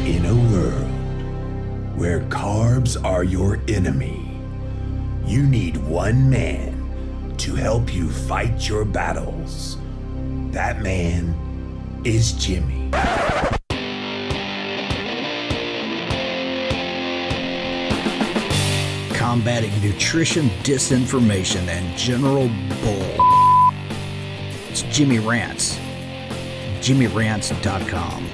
In a world where carbs are your enemy, you need one man to help you fight your battles. That man is Jimmy. Combating nutrition disinformation and general bull. It's Jimmy Rants. JimmyRants.com.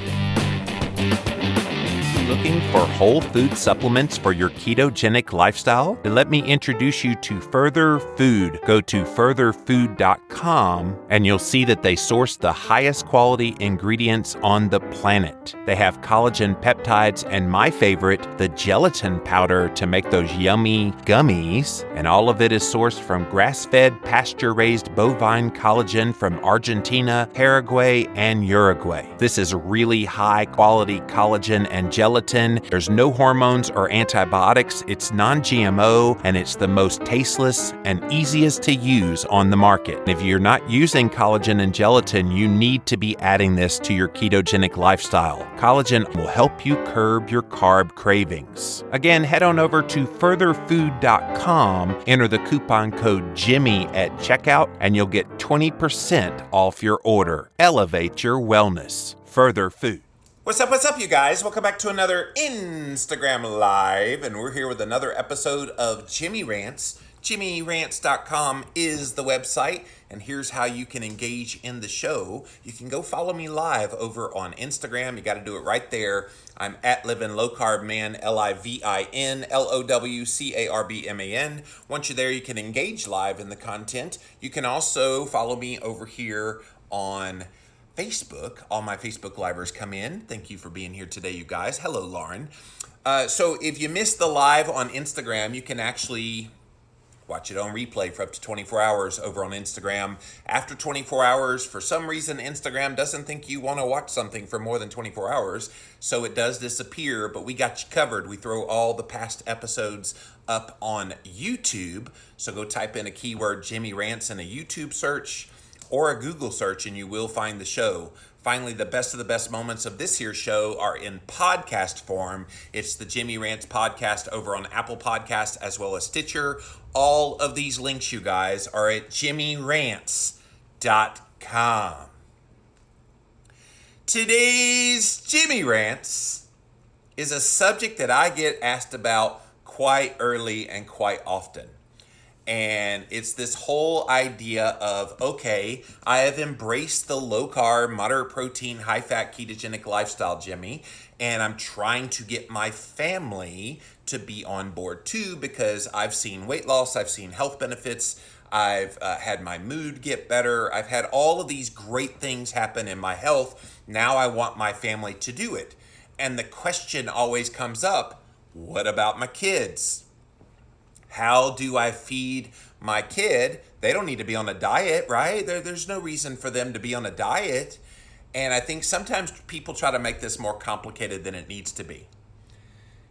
Looking for whole food supplements for your ketogenic lifestyle? Let me introduce you to Further Food. Go to furtherfood.com and you'll see that they source the highest quality ingredients on the planet. They have collagen peptides and my favorite, the gelatin powder to make those yummy gummies. And all of it is sourced from grass-fed, pasture-raised bovine collagen from Argentina, Paraguay, and Uruguay. This is really high-quality collagen and gelatin. There's no hormones or antibiotics. It's non-GMO, and it's the most tasteless and easiest to use on the market. If you're not using collagen and gelatin, you need to be adding this to your ketogenic lifestyle. Collagen will help you curb your carb cravings. Again, head on over to furtherfood.com, enter the coupon code Jimmy at checkout, and you'll get 20% off your order. Elevate your wellness. Further Food. What's up, you guys? Welcome back to another Instagram Live, and we're here with another episode of Jimmy Rants. JimmyRants.com is the website, and here's how you can engage in the show. You can go follow me live over on Instagram. You got to do it right there. I'm at Living Low Carb Man, LIVIN LOWCARBMAN. Once you're there, you can engage live in the content. You can also follow me over here on Facebook. All my Facebook livers come in. Thank you for being here today, you guys. Hello, Lauren. So if you missed the live on Instagram, you can actually watch it on replay for up to 24 hours over on Instagram. After 24 hours, for some reason, Instagram doesn't think you want to watch something for more than 24 hours, so it does disappear, but we got you covered. We throw all the past episodes up on YouTube, so go type in a keyword Jimmy Rants in a YouTube search or a Google search, and you will find the show. Finally, the best of the best moments of this here show are in podcast form. It's the Jimmy Rants podcast over on Apple Podcasts as well as Stitcher. All of these links, you guys, are at JimmyRants.com. Today's Jimmy Rants is a subject that I get asked about quite early and quite often. And it's this whole idea of, okay, I have embraced the low-carb, moderate-protein, high-fat, ketogenic lifestyle, Jimmy, and I'm trying to get my family to be on board too because I've seen weight loss, I've seen health benefits, I've had my mood get better, I've had all of these great things happen in my health. Now I want my family to do it. And the question always comes up, what about my kids? How do I feed my kid? They don't need to be on a diet, right? There's no reason for them to be on a diet. And I think sometimes people try to make this more complicated than it needs to be.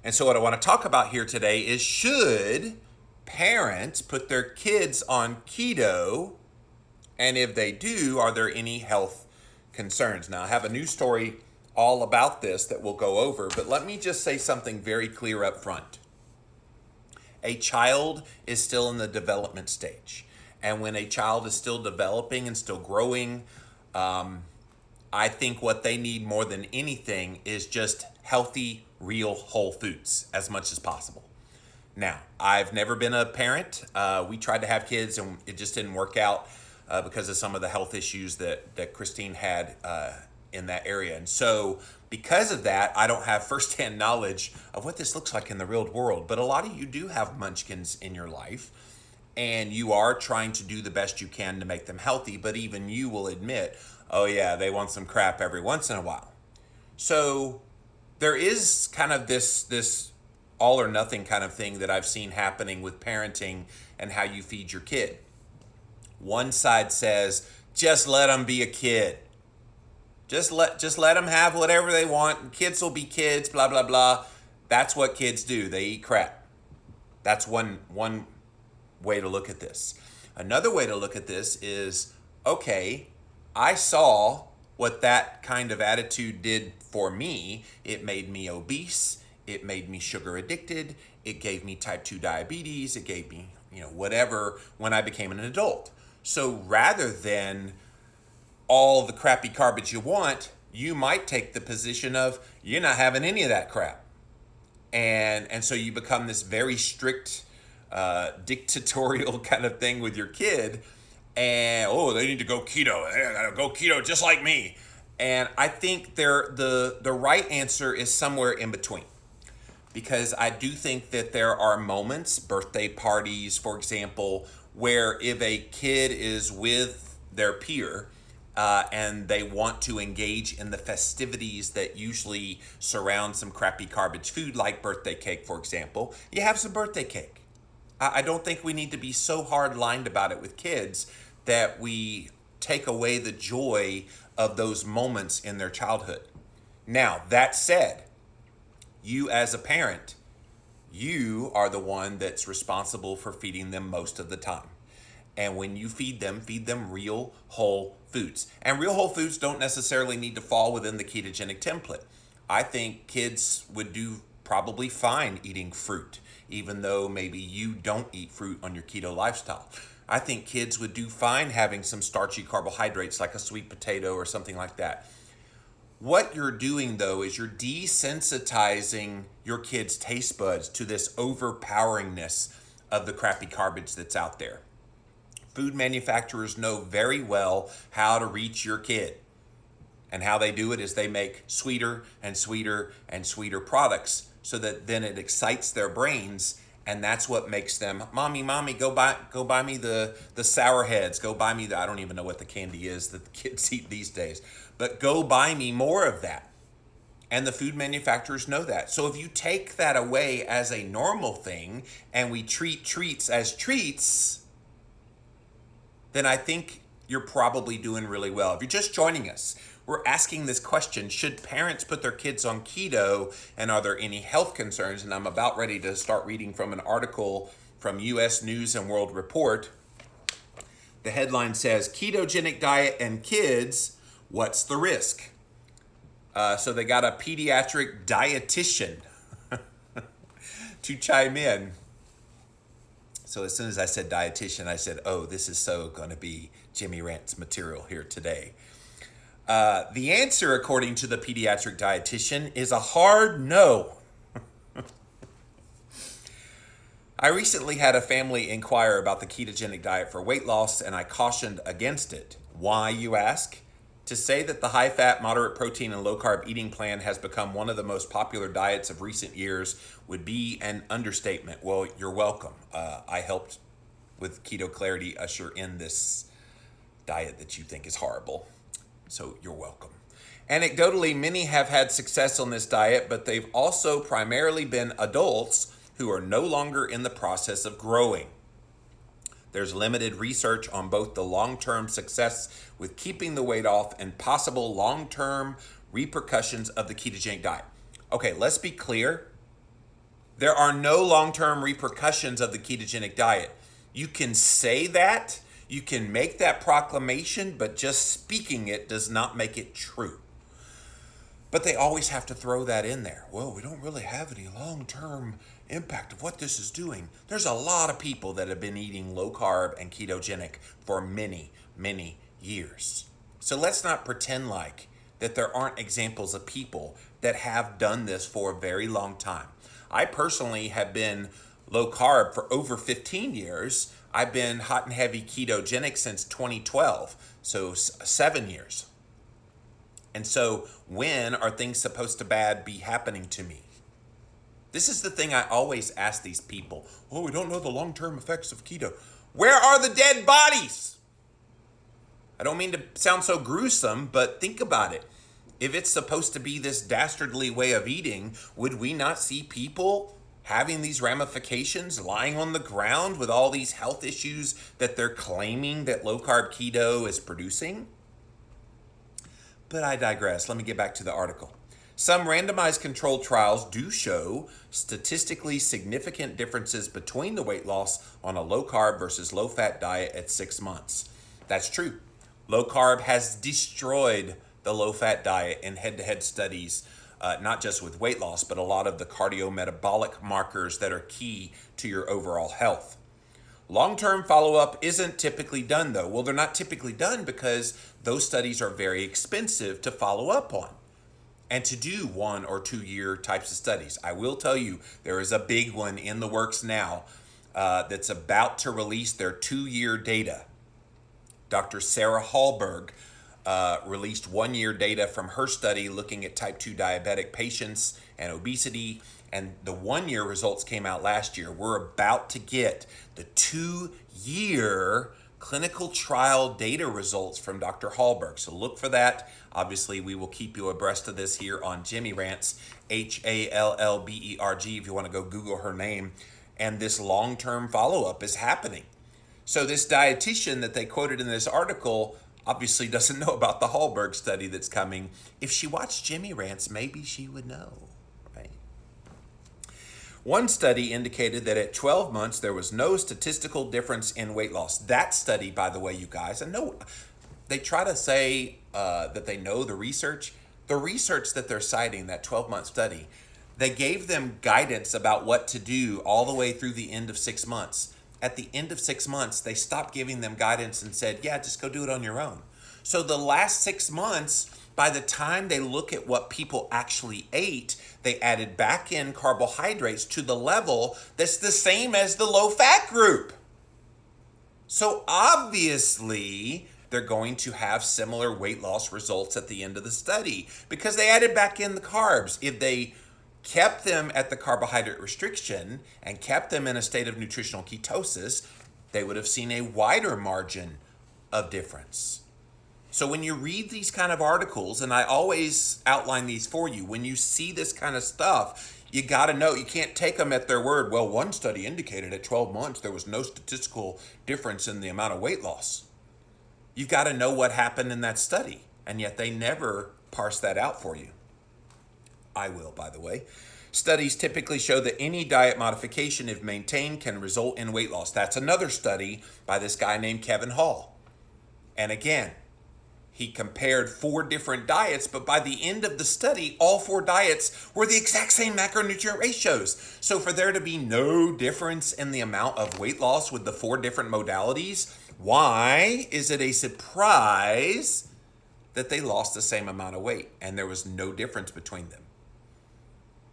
And so what I want to talk about here today is, should parents put their kids on keto? And if they do, are there any health concerns? Now, I have a news story all about this that we'll go over, but let me just say something very clear up front. A child is still in the development stage. And when a child is still developing and still growing, I think what they need more than anything is just healthy, real whole foods as much as possible. Now, I've never been a parent. We tried to have kids and it just didn't work out because of some of the health issues that Christine had in that area. And so because of that, I don't have firsthand knowledge of what this looks like in the real world. But a lot of you do have munchkins in your life, and you are trying to do the best you can to make them healthy. But even you will admit, oh yeah, they want some crap every once in a while. So there is kind of this all or nothing kind of thing that I've seen happening with parenting and how you feed your kid. One side says, just let them be a kid. Just let them have whatever they want. Kids will be kids, blah, blah, blah. That's what kids do. They eat crap. That's one way to look at this. Another way to look at this is, okay, I saw what that kind of attitude did for me, it made me obese, it made me sugar addicted, it gave me type 2 diabetes, it gave me, whatever when I became an adult. So rather than all the crappy garbage you want, you might take the position of you're not having any of that crap. And so you become this very strict, dictatorial kind of thing with your kid. And, they need to go keto. They gotta go keto just like me. And I think the right answer is somewhere in between. Because I do think that there are moments, birthday parties, for example, where if a kid is with their peer and they want to engage in the festivities that usually surround some crappy garbage food, like birthday cake, for example, you have some birthday cake. I don't think we need to be so hard-lined about it with kids that we take away the joy of those moments in their childhood. Now, that said, you as a parent, you are the one that's responsible for feeding them most of the time. And when you feed them real whole foods. And real whole foods don't necessarily need to fall within the ketogenic template. I think kids would do probably fine eating fruit, even though maybe you don't eat fruit on your keto lifestyle. I think kids would do fine having some starchy carbohydrates like a sweet potato or something like that. What you're doing, though, is you're desensitizing your kids' taste buds to this overpoweringness of the crappy garbage that's out there. Food manufacturers know very well how to reach your kid. And how they do it is they make sweeter and sweeter and sweeter products so that then it excites their brains, and that's what makes them, mommy, go buy me the Sour Heads, go buy me I don't even know what the candy is that the kids eat these days, but go buy me more of that. And the food manufacturers know that. So if you take that away as a normal thing and we treat treats as treats, then I think you're probably doing really well. If you're just joining us, we're asking this question: should parents put their kids on keto, and are there any health concerns? And I'm about ready to start reading from an article from U.S. News and World Report. The headline says, ketogenic diet and kids, what's the risk? So they got a pediatric dietitian to chime in. So as soon as I said dietitian, I said, this is so going to be Jimmy Rant's material here today. The answer, according to the pediatric dietitian, is a hard no. I recently had a family inquire about the ketogenic diet for weight loss, and I cautioned against it. Why, you ask? To say that the high-fat, moderate protein, and low-carb eating plan has become one of the most popular diets of recent years would be an understatement. Well, you're welcome. I helped with Keto Clarity usher in this diet that you think is horrible. So you're welcome. Anecdotally, many have had success on this diet, but they've also primarily been adults who are no longer in the process of growing. There's limited research on both the long-term success with keeping the weight off and possible long-term repercussions of the ketogenic diet. Okay, let's be clear. There are no long-term repercussions of the ketogenic diet. You can say that, you can make that proclamation, but just speaking it does not make it true. But they always have to throw that in there. Well, we don't really have any long-term impact of what this is doing. There's a lot of people that have been eating low-carb and ketogenic for many, many years. So let's not pretend like that there aren't examples of people that have done this for a very long time. I personally have been low-carb for over 15 years. I've been hot and heavy ketogenic since 2012, so 7 years. And so when are things supposed to be happening to me? This is the thing I always ask these people. Oh, we don't know the long-term effects of keto. Where are the dead bodies? I don't mean to sound so gruesome, but think about it. If it's supposed to be this dastardly way of eating, would we not see people having these ramifications, lying on the ground with all these health issues that they're claiming that low-carb keto is producing? But I digress. Let me get back to the article. Some randomized controlled trials do show statistically significant differences between the weight loss on a low-carb versus low-fat diet at 6 months. That's true. Low-carb has destroyed the low-fat diet in head-to-head studies, not just with weight loss, but a lot of the cardiometabolic markers that are key to your overall health. Long-term follow-up isn't typically done, though. Well, they're not typically done because those studies are very expensive to follow up on and to do 1 or 2 year types of studies. I will tell you, there is a big one in the works now that's about to release their 2-year data. Dr. Sarah Hallberg released 1-year data from her study looking at type 2 diabetic patients and obesity, and the 1-year results came out last year. We're about to get the 2-year clinical trial data results from Dr. Hallberg. So look for that. Obviously, we will keep you abreast of this here on Jimmy Rants, Hallberg, if you want to go Google her name. And this long-term follow-up is happening. So this dietitian that they quoted in this article obviously doesn't know about the Hallberg study that's coming. If she watched Jimmy Rants, maybe she would know, right? One study indicated that at 12 months, there was no statistical difference in weight loss. That study, by the way, you guys, I know they try to say that they know the research. The research that they're citing, that 12-month study, they gave them guidance about what to do all the way through the end of 6 months. At the end of 6 months, they stopped giving them guidance and said, yeah, just go do it on your own. So the last 6 months, by the time they look at what people actually ate, they added back in carbohydrates to the level that's the same as the low-fat group. So obviously, they're going to have similar weight loss results at the end of the study because they added back in the carbs. If they kept them at the carbohydrate restriction and kept them in a state of nutritional ketosis, they would have seen a wider margin of difference. So when you read these kind of articles, and I always outline these for you, when you see this kind of stuff, you got to know, you can't take them at their word. Well, one study indicated at 12 months there was no statistical difference in the amount of weight loss. You've got to know what happened in that study, and yet they never parse that out for you. I will, by the way. Studies typically show that any diet modification, if maintained, can result in weight loss. That's another study by this guy named Kevin Hall. And again, he compared 4 different diets, but by the end of the study, all 4 diets were the exact same macronutrient ratios. So for there to be no difference in the amount of weight loss with the 4 different modalities, why is it a surprise that they lost the same amount of weight and there was no difference between them?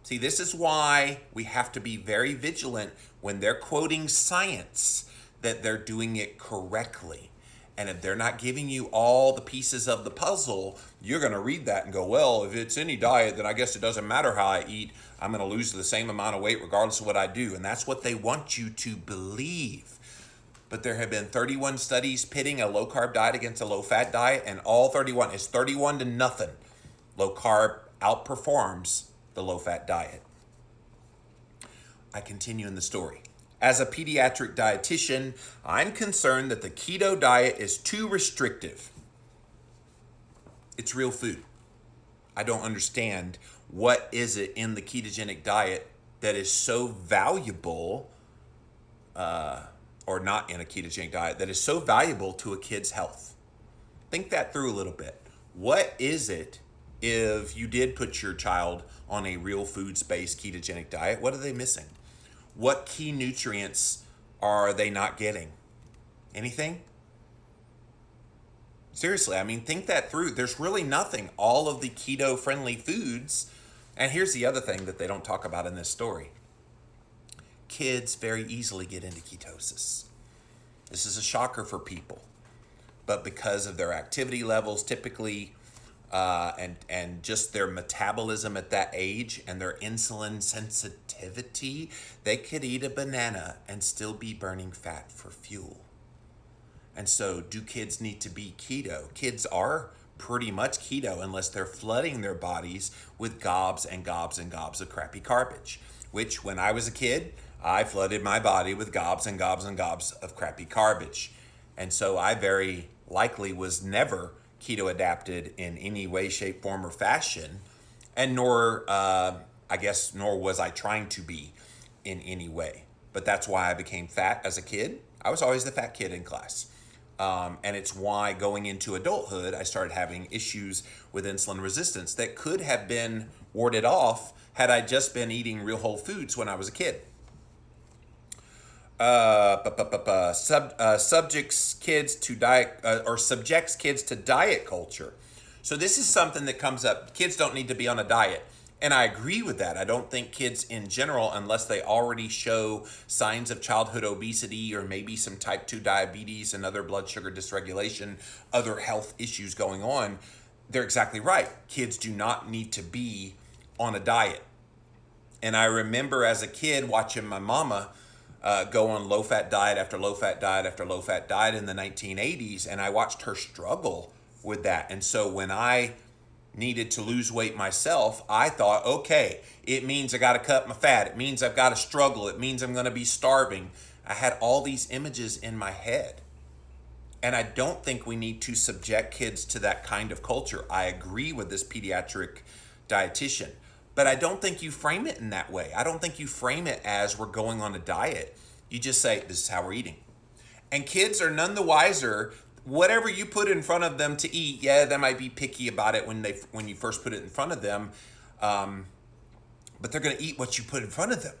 See, this is why we have to be very vigilant when they're quoting science, that they're doing it correctly. And if they're not giving you all the pieces of the puzzle, you're going to read that and go, well, if it's any diet, then I guess it doesn't matter how I eat. I'm going to lose the same amount of weight regardless of what I do. And that's what they want you to believe. But there have been 31 studies pitting a low-carb diet against a low-fat diet, and all 31, it's 31 to nothing. Low-carb outperforms the low-fat diet. I continue in the story. As a pediatric dietitian, I'm concerned that the keto diet is too restrictive. It's real food. I don't understand what is it in the ketogenic diet that is so valuable, or not in a ketogenic diet, that is so valuable to a kid's health. Think that through a little bit. What is it if you did put your child on a real foods-based ketogenic diet? What are they missing? What key nutrients are they not getting? Anything? Seriously, I mean, think that through. There's really nothing. All of the keto-friendly foods, and here's the other thing that they don't talk about in this story. Kids very easily get into ketosis. This is a shocker for people. But because of their activity levels, typically, and just their metabolism at that age and their insulin sensitivity, they could eat a banana and still be burning fat for fuel. And so do kids need to be keto? Kids are pretty much keto unless they're flooding their bodies with gobs and gobs and gobs of crappy garbage, which when I was a kid, I flooded my body with gobs and gobs and gobs of crappy garbage. And so I very likely was never keto adapted in any way, shape, form, or fashion, and nor was I trying to be in any way. But that's why I became fat as a kid. I was always the fat kid in class. And it's why going into adulthood, I started having issues with insulin resistance that could have been warded off had I just been eating real whole foods when I was a kid. Subjects kids to diet or subjects kids to diet culture. So this is something that comes up. Kids don't need to be on a diet. And I agree with that. I don't think kids in general, unless they already show signs of childhood obesity or maybe some type 2 diabetes and other blood sugar dysregulation, other health issues going on, they're exactly right. Kids do not need to be on a diet. And I remember as a kid watching my mama go on low-fat diet after low-fat diet after low-fat diet in the 1980s, and I watched her struggle with that. And so when I needed to lose weight myself, I thought, okay, it means I got to cut my fat. It means I've got to struggle. It means I'm going to be starving. I had all these images in my head. And I don't think we need to subject kids to that kind of culture. I agree with this pediatric dietitian, but I don't think you frame it in that way. I don't think you frame it as we're going on a diet. You just say, this is how we're eating. And kids are none the wiser. Whatever you put in front of them to eat, yeah, they might be picky about it when you first put it in front of them, but they're going to eat what you put in front of them.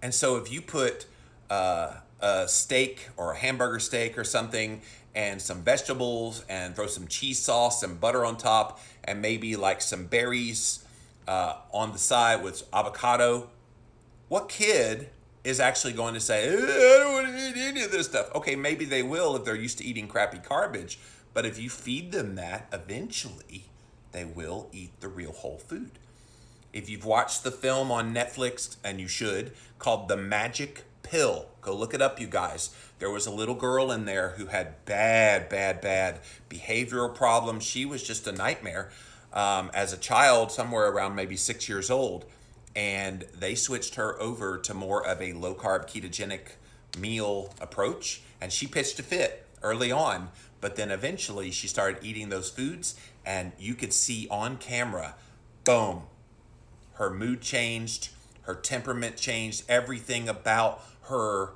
And so if you put a steak or a hamburger steak or something and some vegetables and throw some cheese sauce and butter on top and maybe like some berries on the side with avocado, what kid is actually going to say, I don't want to eat any of this stuff? Okay, maybe they will if they're used to eating crappy garbage, but if you feed them that, eventually they will eat the real whole food. If you've watched the film on Netflix, and you should, called The Magic Pill, go look it up, you guys. There was a little girl in there who had bad behavioral problems. She was just a nightmare as a child, somewhere around maybe 6 years old. And they switched her over to more of a low-carb ketogenic meal approach. And she pitched a fit early on, but then eventually she started eating those foods, and you could see on camera, boom, her mood changed, her temperament changed, everything about her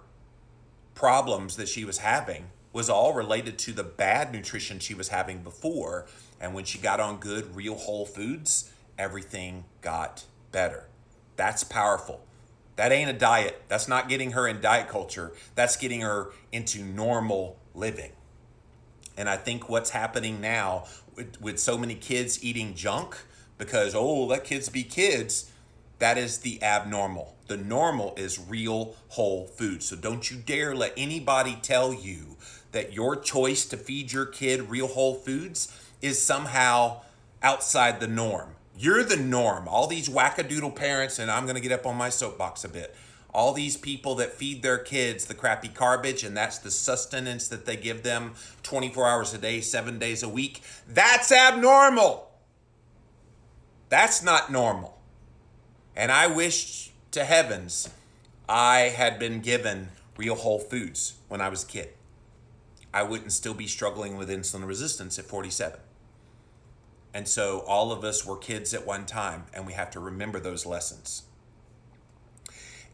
problems that she was having was all related to the bad nutrition she was having before. And when she got on good, real whole foods, everything got better. That's powerful. That ain't a diet. That's not getting her in diet culture. That's getting her into normal living. And I think what's happening now with so many kids eating junk because, let kids be kids, that is the abnormal. The normal is real whole food. So don't you dare let anybody tell you that your choice to feed your kid real whole foods is somehow outside the norm. You're the norm. All these wackadoodle parents, and I'm going to get up on my soapbox a bit, all these people that feed their kids the crappy garbage, and that's the sustenance that they give them 24 hours a day, 7 days a week, that's abnormal. That's not normal. And I wish to heavens I had been given real whole foods when I was a kid. I wouldn't still be struggling with insulin resistance at 47. And so all of us were kids at one time, and we have to remember those lessons.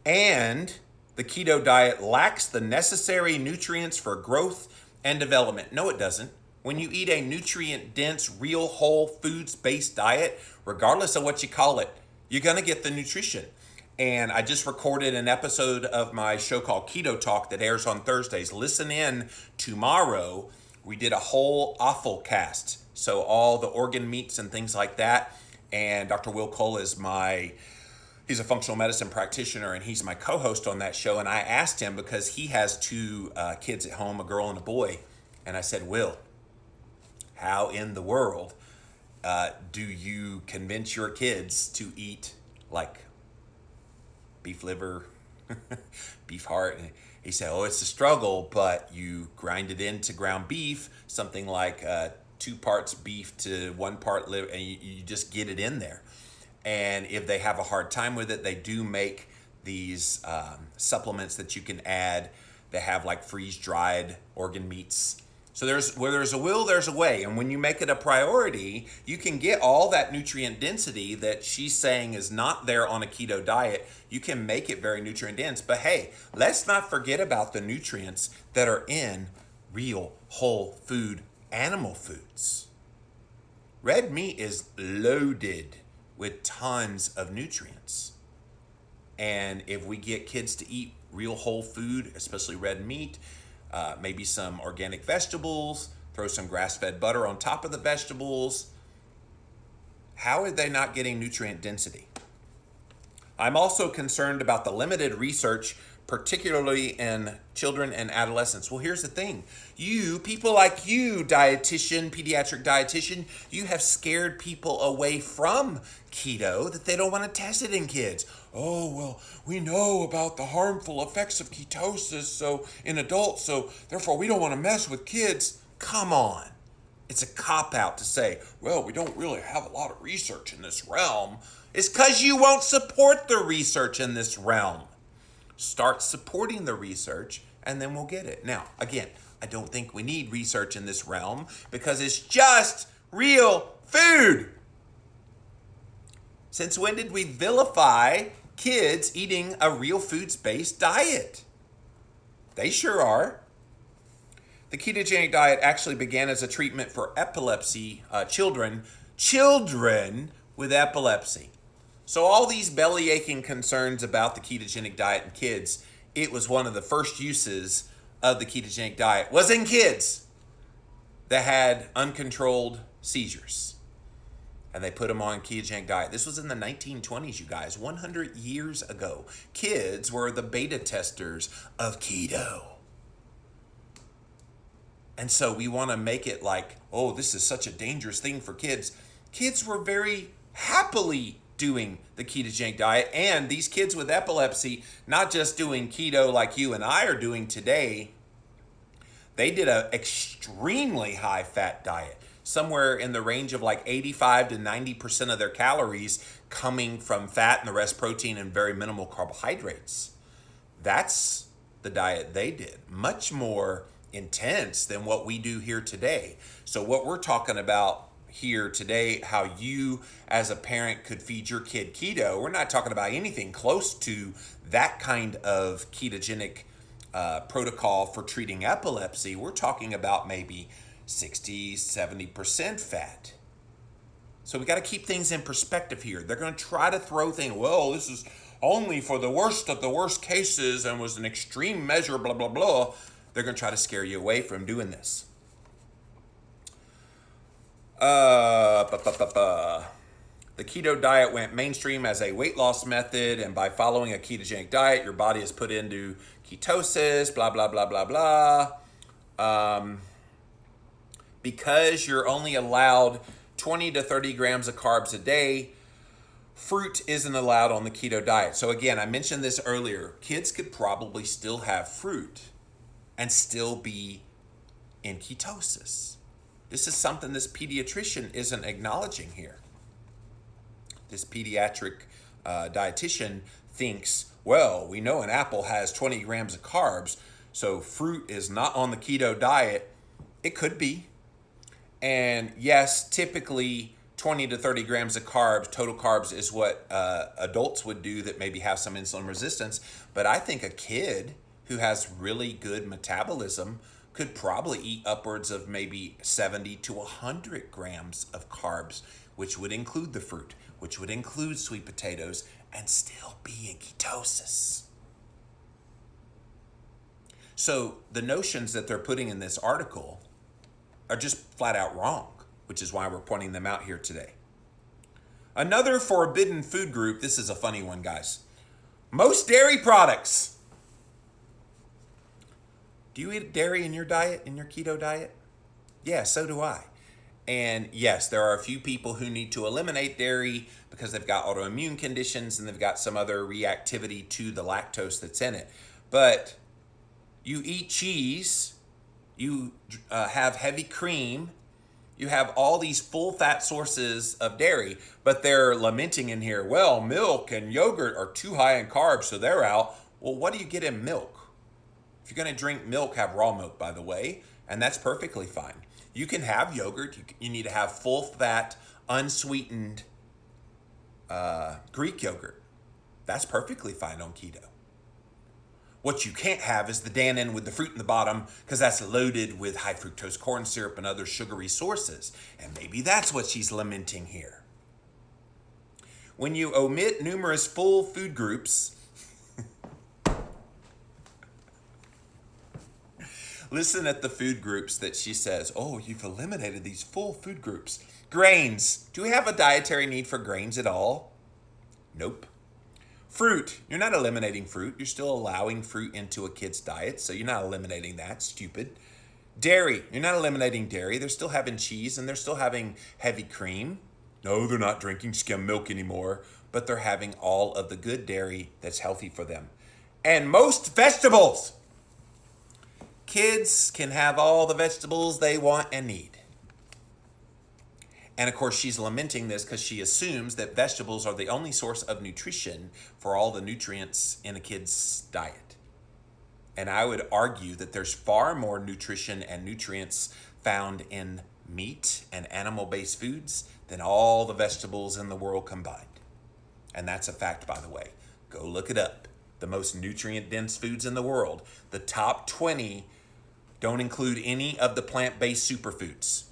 And the keto diet lacks the necessary nutrients for growth and development. No, it doesn't. When you eat a nutrient-dense, real whole foods-based diet, regardless of what you call it, you're going to get the nutrition. And I just recorded an episode of my show called Keto Talk that airs on Thursdays. Listen in tomorrow. We did a whole offal cast. So all the organ meats and things like that. And Dr. Will Cole is he's a functional medicine practitioner, and he's my co-host on that show. And I asked him, because he has two kids at home, a girl and a boy. And I said, Will, how in the world do you convince your kids to eat like beef liver, beef heart? And he said, it's a struggle, but you grind it into ground beef, something like 2 parts beef to 1 part liver, and you just get it in there. And if they have a hard time with it, they do make these supplements that you can add. They have like freeze-dried organ meats. So where there's a will, there's a way. And when you make it a priority, you can get all that nutrient density that she's saying is not there on a keto diet. You can make it very nutrient dense. But hey, let's not forget about the nutrients that are in real whole food animal foods. Red meat is loaded with tons of nutrients. And if we get kids to eat real whole food, especially red meat, maybe some organic vegetables, throw some grass-fed butter on top of the vegetables, how are they not getting nutrient density? I'm also concerned about the limited research, particularly in children and adolescents. Well, here's the thing. People like you, dietitian, pediatric dietitian, you have scared people away from keto that they don't want to test it in kids. Oh, well, we know about the harmful effects of ketosis in adults, so therefore we don't want to mess with kids. Come on. It's a cop-out to say, well, we don't really have a lot of research in this realm. It's because you won't support the research in this realm. Start supporting the research, and then we'll get it. Now, again, I don't think we need research in this realm because it's just real food. Since when did we vilify kids eating a real foods-based diet? They sure are. The ketogenic diet actually began as a treatment for epilepsy, children with epilepsy. So all these belly aching concerns about the ketogenic diet in kids, it was one of the first uses of the ketogenic diet was in kids that had uncontrolled seizures. And they put them on ketogenic diet. This was in the 1920s, you guys, 100 years ago. Kids were the beta testers of keto. And so we want to make it like, oh, this is such a dangerous thing for kids. Kids were very happily doing the ketogenic diet. And these kids with epilepsy, not just doing keto like you and I are doing today, they did an extremely high fat diet, somewhere in the range of like 85 to 90% of their calories coming from fat and the rest protein and very minimal carbohydrates. That's the diet they did. Much more intense than what we do here today. So what we're talking about here today, how you as a parent could feed your kid keto, we're not talking about anything close to that kind of ketogenic protocol for treating epilepsy. We're talking about maybe 60, 70% fat. So we got to keep things in perspective here. They're going to try to throw things, well, this is only for the worst of the worst cases and was an extreme measure, blah, blah, blah. They're going to try to scare you away from doing this. The keto diet went mainstream as a weight loss method, and by following a ketogenic diet, your body is put into ketosis, blah, blah, blah, blah, blah. Because you're only allowed 20 to 30 grams of carbs a day, fruit isn't allowed on the keto diet. So again, I mentioned this earlier. Kids could probably still have fruit and still be in ketosis. This is something this pediatrician isn't acknowledging here. This pediatric dietitian thinks, well, we know an apple has 20 grams of carbs, so fruit is not on the keto diet. It could be. And yes, typically 20 to 30 grams of carbs, total carbs, is what adults would do that maybe have some insulin resistance. But I think a kid who has really good metabolism could probably eat upwards of maybe 70 to 100 grams of carbs, which would include the fruit, which would include sweet potatoes, and still be in ketosis. So the notions that they're putting in this article are just flat out wrong, which is why we're pointing them out here today. Another forbidden food group, this is a funny one, guys. Most dairy products. Do you eat dairy in your diet, in your keto diet? Yeah, so do I. And yes, there are a few people who need to eliminate dairy because they've got autoimmune conditions and they've got some other reactivity to the lactose that's in it. But you eat cheese, you have heavy cream, you have all these full fat sources of dairy, but they're lamenting in here, well, milk and yogurt are too high in carbs, so they're out. Well, what do you get in milk? If you're going to drink milk, have raw milk, by the way, and that's perfectly fine. You can have yogurt. You need to have full-fat, unsweetened Greek yogurt. That's perfectly fine on keto. What you can't have is the Dannon with the fruit in the bottom, because that's loaded with high fructose corn syrup and other sugary sources. And maybe that's what she's lamenting here. When you omit numerous full food groups, listen at the food groups that she says, oh, you've eliminated these full food groups. Grains. Do we have a dietary need for grains at all? Nope. Fruit. You're not eliminating fruit. You're still allowing fruit into a kid's diet, so you're not eliminating that. Stupid. Dairy. You're not eliminating dairy. They're still having cheese and they're still having heavy cream. No, they're not drinking skim milk anymore, but they're having all of the good dairy that's healthy for them. And most vegetables. Kids can have all the vegetables they want and need. And of course, she's lamenting this because she assumes that vegetables are the only source of nutrition for all the nutrients in a kid's diet. And I would argue that there's far more nutrition and nutrients found in meat and animal-based foods than all the vegetables in the world combined. And that's a fact, by the way. Go look it up. The most nutrient-dense foods in the world. The top 20 don't include any of the plant-based superfoods.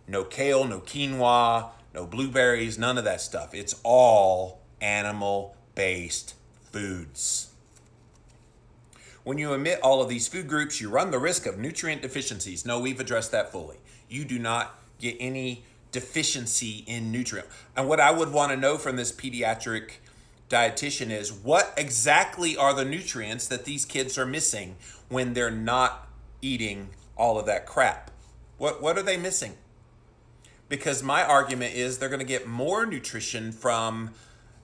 No kale, no quinoa, no blueberries, none of that stuff. It's all animal-based foods. When you omit all of these food groups, you run the risk of nutrient deficiencies. No, we've addressed that fully. You do not get any deficiency in nutrient. And what I would want to know from this pediatric dietitian is, what exactly are the nutrients that these kids are missing when they're not eating all of that crap? What are they missing? Because my argument is they're going to get more nutrition from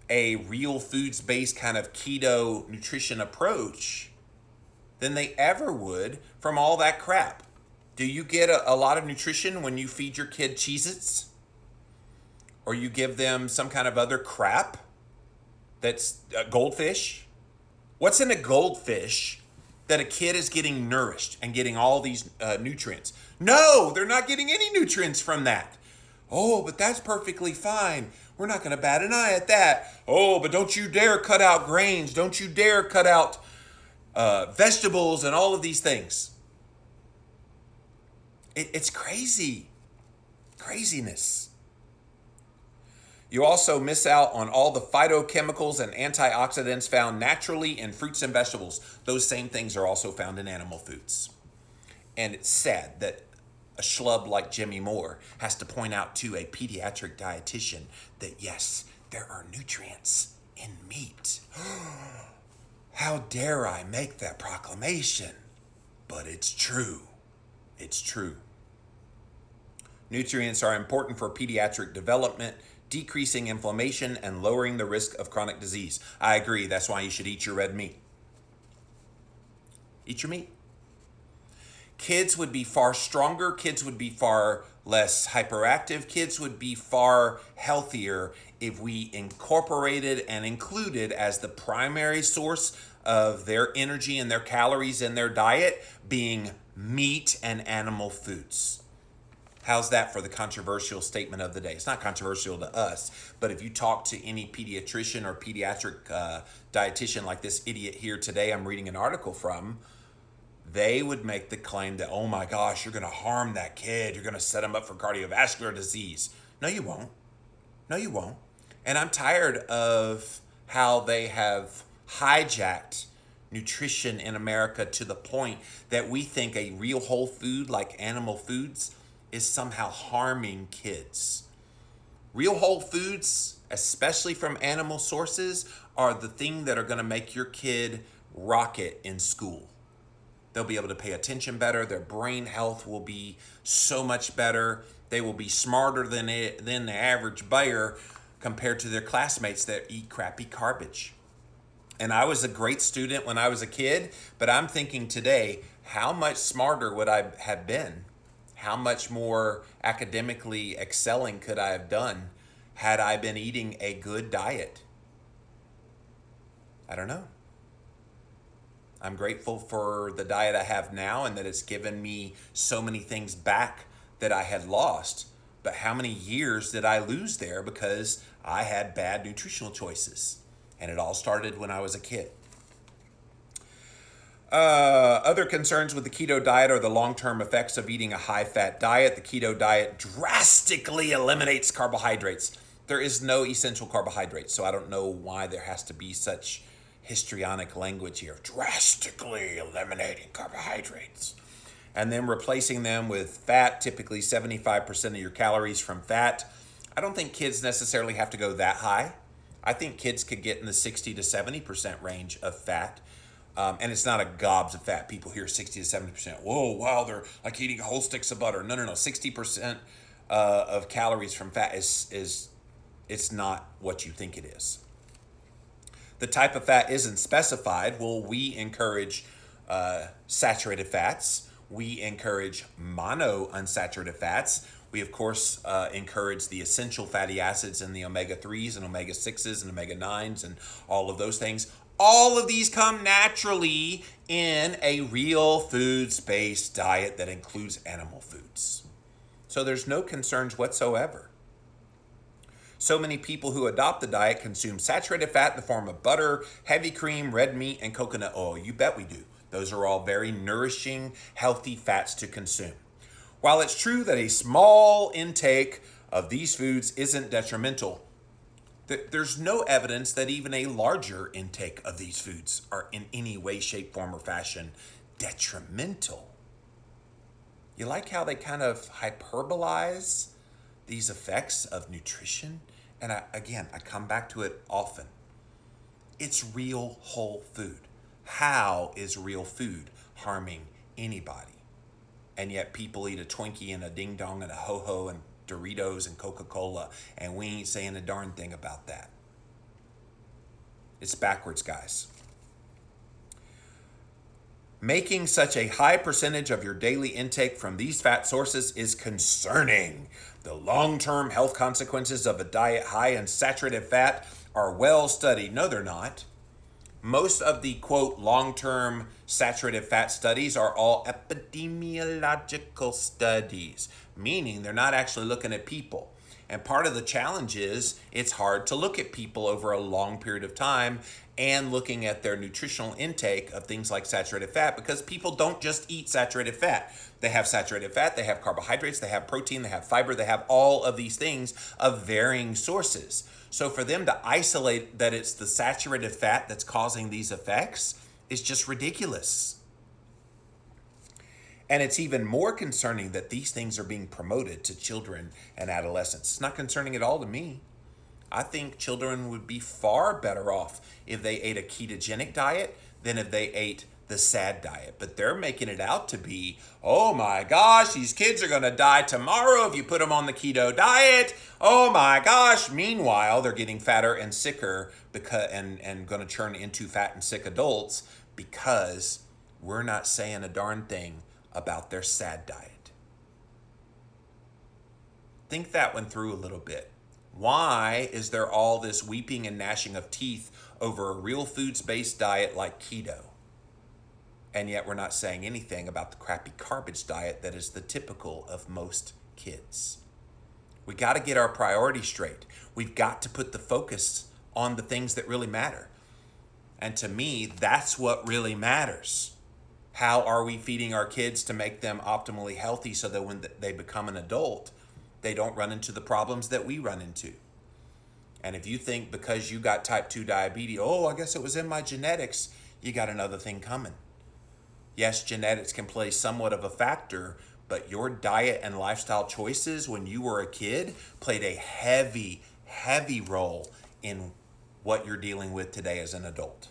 a real foods-based kind of keto nutrition approach than they ever would from all that crap. Do you get a lot of nutrition when you feed your kid Cheez-Its? Or you give them some kind of other crap that's goldfish? What's in a goldfish that a kid is getting nourished and getting all these nutrients? No, they're not getting any nutrients from that. Oh, but that's perfectly fine. We're not going to bat an eye at that. Oh, but don't you dare cut out grains. Don't you dare cut out vegetables and all of these things. It's crazy. Craziness. You also miss out on all the phytochemicals and antioxidants found naturally in fruits and vegetables. Those same things are also found in animal foods. And it's sad that a schlub like Jimmy Moore has to point out to a pediatric dietitian that yes, there are nutrients in meat. How dare I make that proclamation? But it's true. It's true. Nutrients are important for pediatric development, decreasing inflammation and lowering the risk of chronic disease. I agree. That's why you should eat your red meat. Eat your meat. Kids would be far stronger. Kids would be far less hyperactive. Kids would be far healthier if we incorporated and included as the primary source of their energy and their calories in their diet being meat and animal foods. How's that for the controversial statement of the day? It's not controversial to us, but if you talk to any pediatrician or pediatric dietitian like this idiot here today I'm reading an article from, they would make the claim that, oh my gosh, you're going to harm that kid. You're going to set him up for cardiovascular disease. No, you won't. No, you won't. And I'm tired of how they have hijacked nutrition in America to the point that we think a real whole food like animal foods is somehow harming kids. Real whole foods, especially from animal sources, are the thing that are going to make your kid rocket in school. They'll be able to pay attention better. Their brain health will be so much better. They will be smarter than the average bear compared to their classmates that eat crappy garbage. And I was a great student when I was a kid, but I'm thinking today, how much smarter would I have been? How much more academically excelling could I have done had I been eating a good diet? I don't know. I'm grateful for the diet I have now and that it's given me so many things back that I had lost. But how many years did I lose there because I had bad nutritional choices? And it all started when I was a kid. Other concerns with the keto diet are the long-term effects of eating a high-fat diet. The keto diet drastically eliminates carbohydrates. There is no essential carbohydrates, so I don't know why there has to be such histrionic language here. Drastically eliminating carbohydrates. And then replacing them with fat, typically 75% of your calories from fat. I don't think kids necessarily have to go that high. I think kids could get in the 60 to 70% range of fat. And it's not a gobs of fat. People hear 60 to 70%. Whoa, wow, they're like eating whole sticks of butter. No. 60% of calories from fat is it's not what you think it is. The type of fat isn't specified. Well, we encourage saturated fats. We encourage monounsaturated fats. We, of course, encourage the essential fatty acids and the omega-3s and omega-6s and omega-9s and all of those things. All of these come naturally in a real foods-based diet that includes animal foods. So there's no concerns whatsoever. So many people who adopt the diet consume saturated fat in the form of butter, heavy cream, red meat, and coconut oil. You bet we do. Those are all very nourishing, healthy fats to consume. While it's true that a small intake of these foods isn't detrimental, there's no evidence that even a larger intake of these foods are in any way, shape, form, or fashion detrimental. You like how they kind of hyperbolize these effects of nutrition? And I come back to it often. It's real whole food. How is real food harming anybody? And yet people eat a Twinkie and a Ding Dong and a Ho Ho and Doritos and Coca-Cola, and we ain't saying a darn thing about that. It's backwards, guys. Making such a high percentage of your daily intake from these fat sources is concerning. The long-term health consequences of a diet high in saturated fat are well studied. No, they're not. Most of the, quote, long-term saturated fat studies are all epidemiological studies, meaning they're not actually looking at people. And part of the challenge is it's hard to look at people over a long period of time and looking at their nutritional intake of things like saturated fat, because people don't just eat saturated fat. They have saturated fat, they have carbohydrates, they have protein, they have fiber, they have all of these things of varying sources. So for them to isolate that it's the saturated fat that's causing these effects is just ridiculous. And it's even more concerning that these things are being promoted to children and adolescents. It's not concerning at all to me. I think children would be far better off if they ate a ketogenic diet than if they ate the SAD diet. But they're making it out to be, oh my gosh, these kids are going to die tomorrow if you put them on the keto diet. Oh my gosh. Meanwhile, they're getting fatter and sicker and going to turn into fat and sick adults because we're not saying a darn thing about their SAD diet. Think that one through a little bit. Why is there all this weeping and gnashing of teeth over a real foods-based diet like keto? And yet we're not saying anything about the crappy garbage diet that is the typical of most kids. We got to get our priorities straight. We've got to put the focus on the things that really matter. And to me, that's what really matters. How are we feeding our kids to make them optimally healthy so that when they become an adult, they don't run into the problems that we run into? And if you think because you got type 2 diabetes, oh, I guess it was in my genetics, you got another thing coming. Yes, genetics can play somewhat of a factor, but your diet and lifestyle choices when you were a kid played a heavy, heavy role in what you're dealing with today as an adult.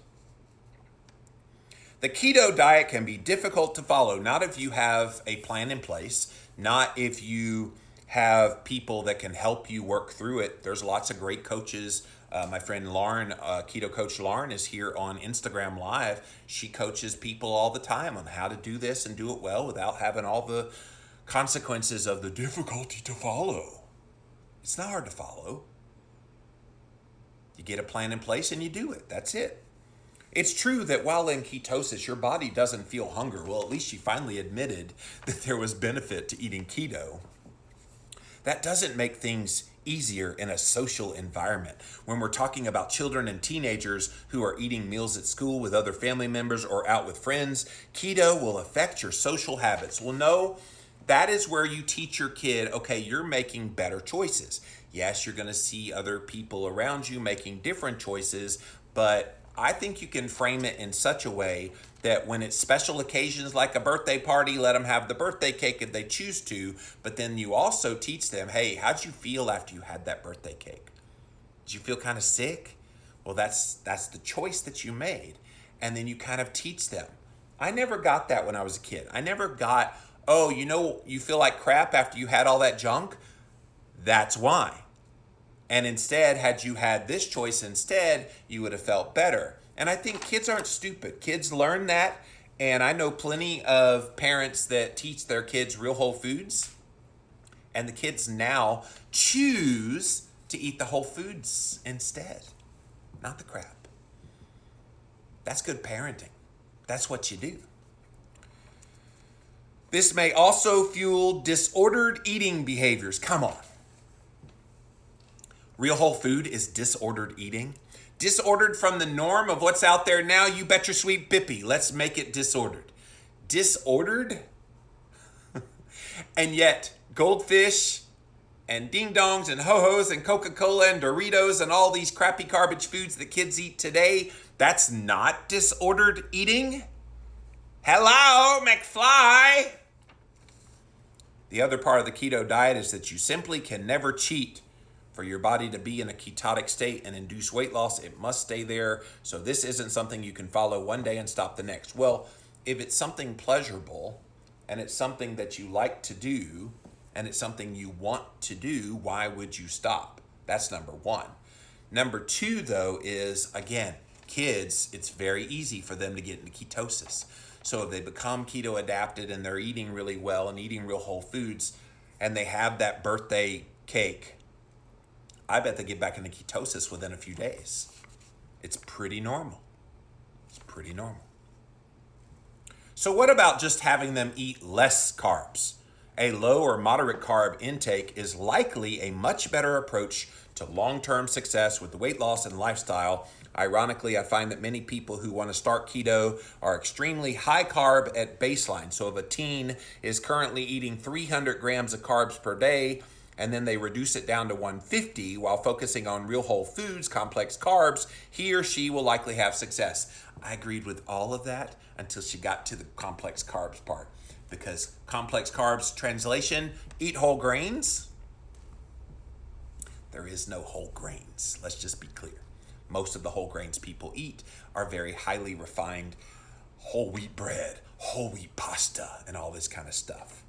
The keto diet can be difficult to follow, not if you have a plan in place, not if you have people that can help you work through it. There's lots of great coaches. My friend Lauren, Keto Coach Lauren, is here on Instagram Live. She coaches people all the time on how to do this and do it well without having all the consequences of the difficulty to follow. It's not hard to follow. You get a plan in place and you do it. That's it. It's true that while in ketosis, your body doesn't feel hunger. Well, at least she finally admitted that there was benefit to eating keto. That doesn't make things easier in a social environment. When we're talking about children and teenagers who are eating meals at school with other family members or out with friends, keto will affect your social habits. Well, no, that is where you teach your kid, okay, you're making better choices. Yes, you're going to see other people around you making different choices, but I think you can frame it in such a way that when it's special occasions like a birthday party, let them have the birthday cake if they choose to, but then you also teach them, hey, how'd you feel after you had that birthday cake? Did you feel kind of sick? Well, that's the choice that you made. And then you kind of teach them. I never got that when I was a kid. I never got, oh, you feel like crap after you had all that junk? That's why. And instead, had you had this choice instead, you would have felt better. And I think kids aren't stupid. Kids learn that. And I know plenty of parents that teach their kids real whole foods. And the kids now choose to eat the whole foods instead, not the crap. That's good parenting. That's what you do. This may also fuel disordered eating behaviors. Come on. Real whole food is disordered eating. Disordered from the norm of what's out there now, you bet your sweet bippy. Let's make it disordered. Disordered? And yet, goldfish and ding-dongs and ho-hos and Coca-Cola and Doritos and all these crappy garbage foods that kids eat today, that's not disordered eating? Hello, McFly! The other part of the keto diet is that you simply can never cheat. For your body to be in a ketotic state and induce weight loss, it must stay there. So this isn't something you can follow one day and stop the next. Well, if it's something pleasurable and it's something that you like to do and it's something you want to do, why would you stop? That's number one. Number two, though, is, again, kids, it's very easy for them to get into ketosis. So if they become keto adapted and they're eating really well and eating real whole foods and they have that birthday cake, I bet they get back into ketosis within a few days. It's pretty normal. It's pretty normal. So what about just having them eat less carbs? A low or moderate carb intake is likely a much better approach to long-term success with weight loss and lifestyle. Ironically, I find that many people who want to start keto are extremely high carb at baseline. So if a teen is currently eating 300 grams of carbs per day, and then they reduce it down to 150 while focusing on real whole foods, complex carbs, he or she will likely have success. I agreed with all of that until she got to the complex carbs part. Because complex carbs, translation, eat whole grains. There is no whole grains. Let's just be clear. Most of the whole grains people eat are very highly refined whole wheat bread, whole wheat pasta, and all this kind of stuff.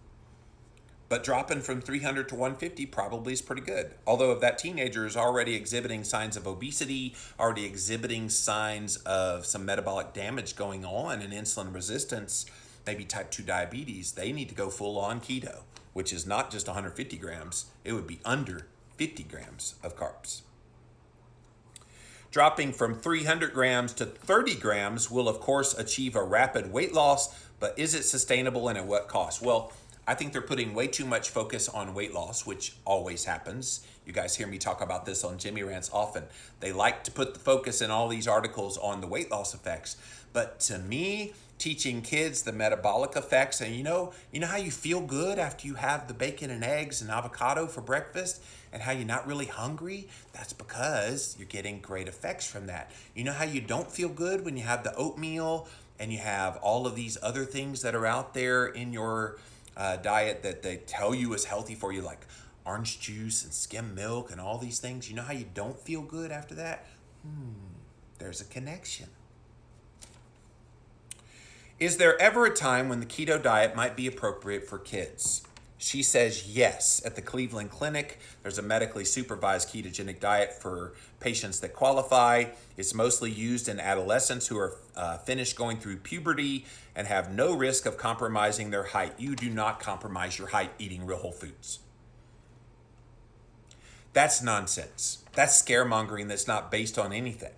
But dropping from 300 to 150 probably is pretty good. Although if that teenager is already exhibiting signs of obesity, already exhibiting signs of some metabolic damage going on and insulin resistance, maybe type 2 diabetes, they need to go full on keto, which is not just 150 grams. It would be under 50 grams of carbs. Dropping from 300 grams to 30 grams will, of course, achieve a rapid weight loss, but is it sustainable and at what cost? Well, I think they're putting way too much focus on weight loss, which always happens. You guys hear me talk about this on Jimmy Rants often. They like to put the focus in all these articles on the weight loss effects. But to me, teaching kids the metabolic effects, and you know how you feel good after you have the bacon and eggs and avocado for breakfast, and how you're not really hungry? That's because you're getting great effects from that. You know how you don't feel good when you have the oatmeal and you have all of these other things that are out there in your diet that they tell you is healthy for you, like orange juice and skim milk and all these things. You know how you don't feel good after that? There's a connection. Is there ever a time when the keto diet might be appropriate for kids? She says yes. At the Cleveland Clinic, there's a medically supervised ketogenic diet for patients that qualify. It's mostly used in adolescents who are finished going through puberty and have no risk of compromising their height. You do not compromise your height eating real whole foods. That's nonsense. That's scaremongering that's not based on anything.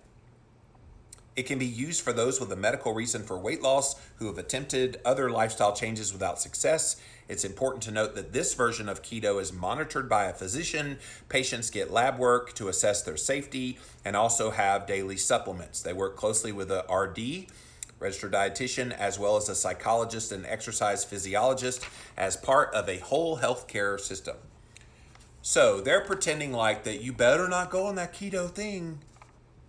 It can be used for those with a medical reason for weight loss who have attempted other lifestyle changes without success. It's important to note that this version of keto is monitored by a physician. Patients get lab work to assess their safety and also have daily supplements. They work closely with a RD, registered dietitian, as well as a psychologist and exercise physiologist as part of a whole healthcare system. So they're pretending like that you better not go on that keto thing.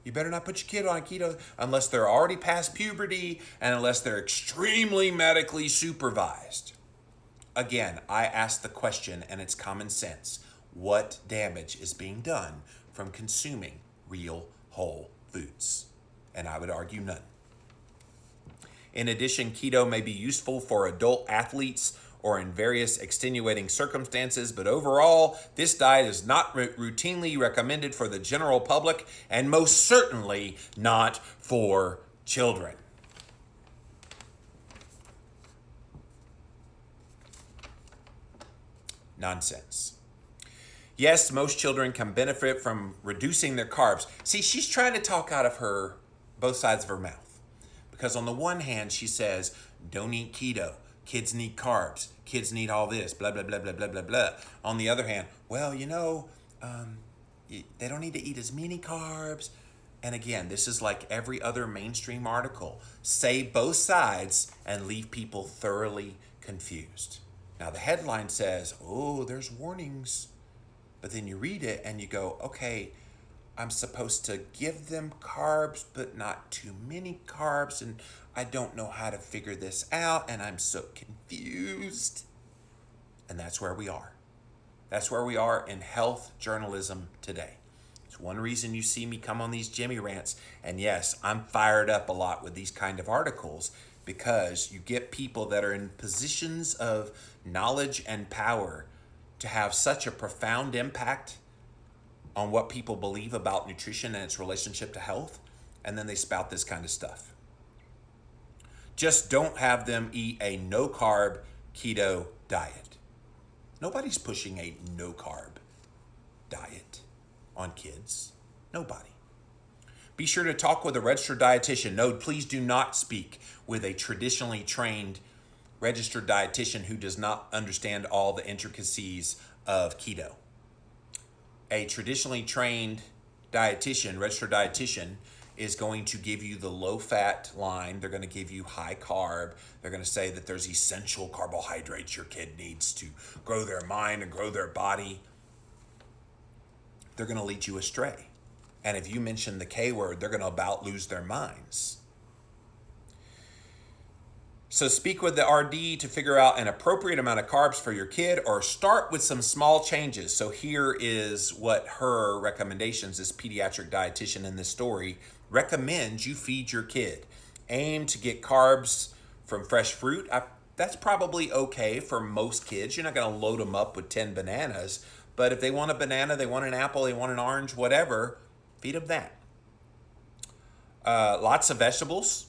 You better not put your kid on keto unless they're already past puberty and unless they're extremely medically supervised. Again, I ask the question, and it's common sense. What damage is being done from consuming real whole foods? And I would argue none. In addition, keto may be useful for adult athletes or in various extenuating circumstances, but overall, this diet is not routinely recommended for the general public and most certainly not for children. Nonsense. Yes, most children can benefit from reducing their carbs. See, she's trying to talk out of her both sides of her mouth. Because on the one hand, she says, don't eat keto. Kids need carbs. Kids need all this, blah, blah, blah, blah, blah, blah, blah. On the other hand, well, they don't need to eat as many carbs. And again, this is like every other mainstream article. Say both sides and leave people thoroughly confused. Now, the headline says, oh, there's warnings. But then you read it and you go, okay, I'm supposed to give them carbs, but not too many carbs. And I don't know how to figure this out. And I'm so confused. And that's where we are. That's where we are in health journalism today. It's one reason you see me come on these Jimmy rants. And yes, I'm fired up a lot with these kind of articles because you get people that are in positions of knowledge and power to have such a profound impact on what people believe about nutrition and its relationship to health, and then they spout this kind of stuff. Just don't have them eat a no-carb keto diet. Nobody's pushing a no-carb diet on kids. Nobody. Be sure to talk with a registered dietitian. No, please do not speak with a traditionally trained registered dietitian who does not understand all the intricacies of keto. A traditionally trained dietitian, registered dietitian, is going to give you the low-fat line. They're going to give you high carb. They're going to say that there's essential carbohydrates your kid needs to grow their mind and grow their body. They're going to lead you astray. And if you mention the K word, they're going to about lose their minds. So speak with the RD to figure out an appropriate amount of carbs for your kid or start with some small changes. So here is what her recommendations, this pediatric dietitian in this story, recommends you feed your kid. Aim to get carbs from fresh fruit. That's probably okay for most kids. You're not going to load them up with 10 bananas. But if they want a banana, they want an apple, they want an orange, whatever, feed them that. Lots of vegetables.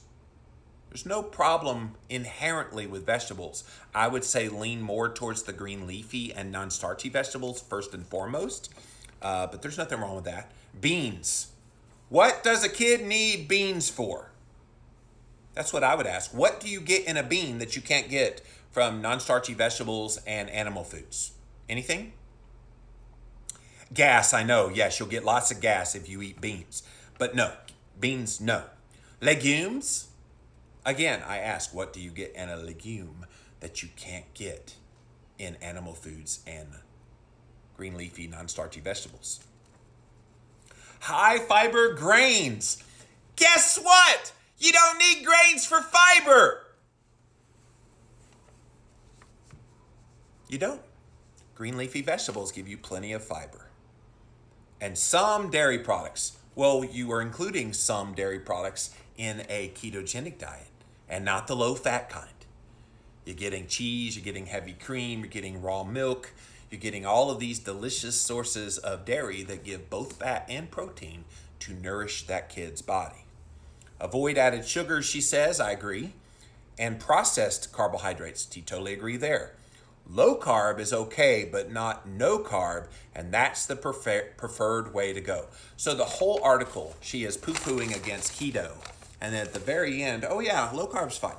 There's no problem inherently with vegetables. I would say lean more towards the green leafy and non-starchy vegetables first and foremost, but there's nothing wrong with that. Beans. What does a kid need beans for? That's what I would ask. What do you get in a bean that you can't get from non-starchy vegetables and animal foods? Anything? Gas, I know. Yes, you'll get lots of gas if you eat beans. But no, beans, no. Legumes? Again, I ask, what do you get in a legume that you can't get in animal foods and green leafy, non-starchy vegetables? High fiber grains. Guess what? You don't need grains for fiber. You don't. Green leafy vegetables give you plenty of fiber. And some dairy products. Well, you are including some dairy products in a ketogenic diet. And not the low-fat kind. You're getting cheese, you're getting heavy cream, you're getting raw milk, you're getting all of these delicious sources of dairy that give both fat and protein to nourish that kid's body. Avoid added sugars, she says, I agree, and processed carbohydrates, she totally agree there. Low carb is okay, but not no carb, and that's the preferred way to go. So the whole article, she is poo-pooing against keto And then at the very end, oh yeah, low carb's fine.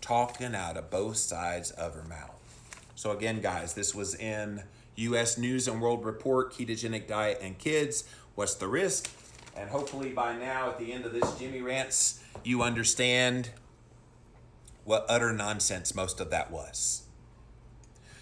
Talking out of both sides of her mouth. So again, guys, this was in U.S. News and World Report, ketogenic diet and kids. What's the risk? And hopefully by now, at the end of this Jimmy Rants, you understand what utter nonsense most of that was.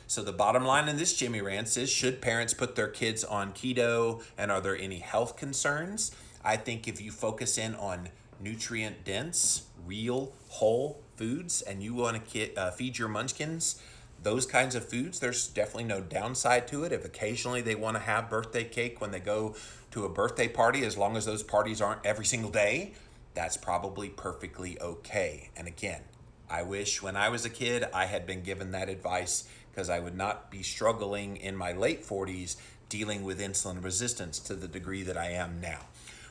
So the bottom line in this Jimmy Rants is, should parents put their kids on keto, and are there any health concerns? I think if you focus in on nutrient-dense, real, whole foods, and you want to feed your munchkins those kinds of foods, there's definitely no downside to it. If occasionally they want to have birthday cake when they go to a birthday party, as long as those parties aren't every single day, that's probably perfectly okay. And again, I wish when I was a kid I had been given that advice, because I would not be struggling in my late 40s dealing with insulin resistance to the degree that I am now.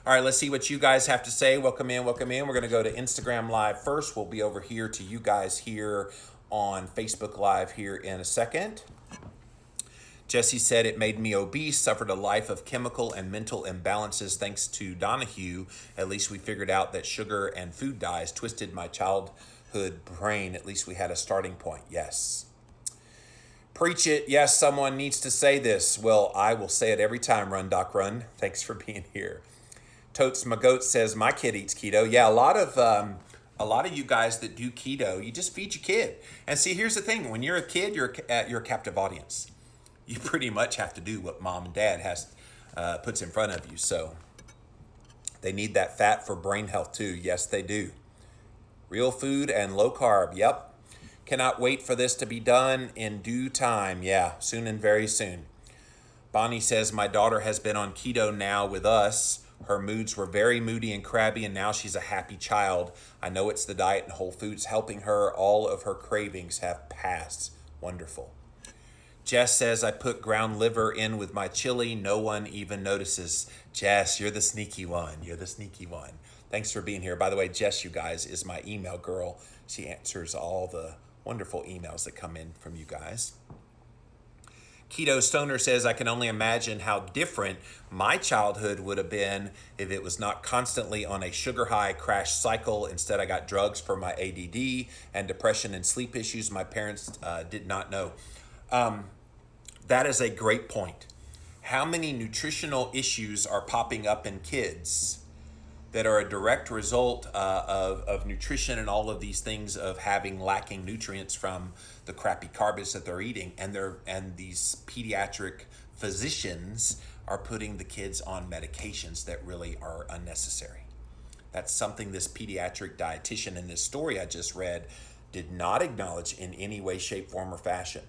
All right, let's see what you guys have to say. Welcome in, welcome in. We're going to go to Instagram Live first. We'll be over here to you guys here on Facebook Live here in a second. Jesse said, it made me obese, suffered a life of chemical and mental imbalances thanks to Donahue. At least we figured out that sugar and food dyes twisted my childhood brain. At least we had a starting point. Yes. Preach it. Yes, someone needs to say this. Well, I will say it every time. Run, Doc, run. Thanks for being here. Totes My Goat says, my kid eats keto. Yeah, a lot of you guys that do keto, you just feed your kid. And see, here's the thing. When you're a kid, you're a captive audience. You pretty much have to do what mom and dad puts in front of you. So they need that fat for brain health too. Yes, they do. Real food and low carb. Yep. Cannot wait for this to be done in due time. Yeah, soon and very soon. Bonnie says, my daughter has been on keto now with us. Her moods were very moody and crabby, and now she's a happy child. I know it's the diet and whole foods helping her. All of her cravings have passed. Wonderful. Jess says, I put ground liver in with my chili. No one even notices. Jess, you're the sneaky one. You're the sneaky one. Thanks for being here. By the way, Jess, you guys, is my email girl. She answers all the wonderful emails that come in from you guys. Keto Stoner says, I can only imagine how different my childhood would have been if it was not constantly on a sugar high crash cycle. Instead, I got drugs for my ADD and depression and sleep issues my parents did not know. That is a great point. How many nutritional issues are popping up in kids that are a direct result of nutrition and all of these things, of having lacking nutrients from the crappy carbs that they're eating, and these pediatric physicians are putting the kids on medications that really are unnecessary. That's something this pediatric dietitian in this story I just read did not acknowledge in any way, shape, form, or fashion.